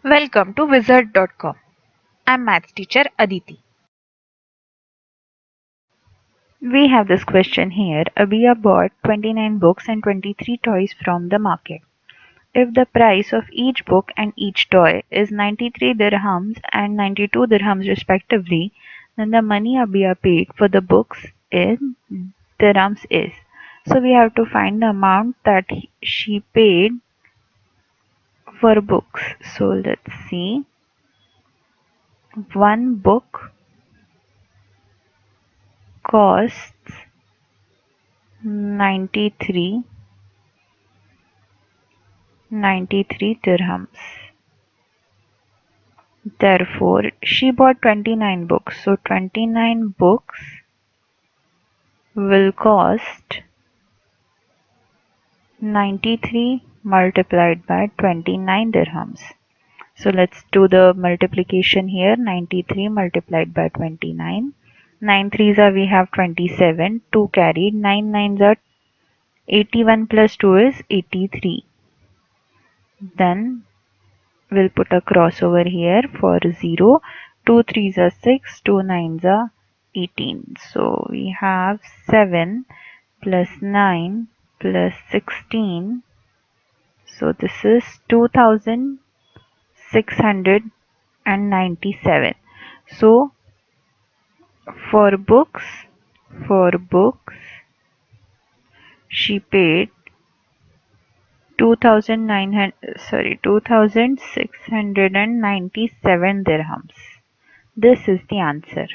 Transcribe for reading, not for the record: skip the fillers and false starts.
Welcome to Wizard.com. I'm maths teacher Aditi. We have this question here. Abia bought 29 books and 23 toys from the market. If the price of each book and each toy is 93 dirhams and 92 dirhams respectively, then the money Abia paid for the books in dirhams is. So we have to find the amount that she paid for books. So let's see. One book costs 93 dirhams. Therefore, she bought 29 books. So 29 books will cost 93 multiplied by 29 dirhams. So let's do the multiplication here. 93 multiplied by 29. 9 threes are we have 27. 2 carried. 9 nines are 81 plus 2 is 83. Then we'll put a cross over here for 0. 2 threes are 6, 2 nines are 18. So we have 7 plus 9 plus 16. So this is 2697. So for books she paid 2697 dirhams. This is the answer.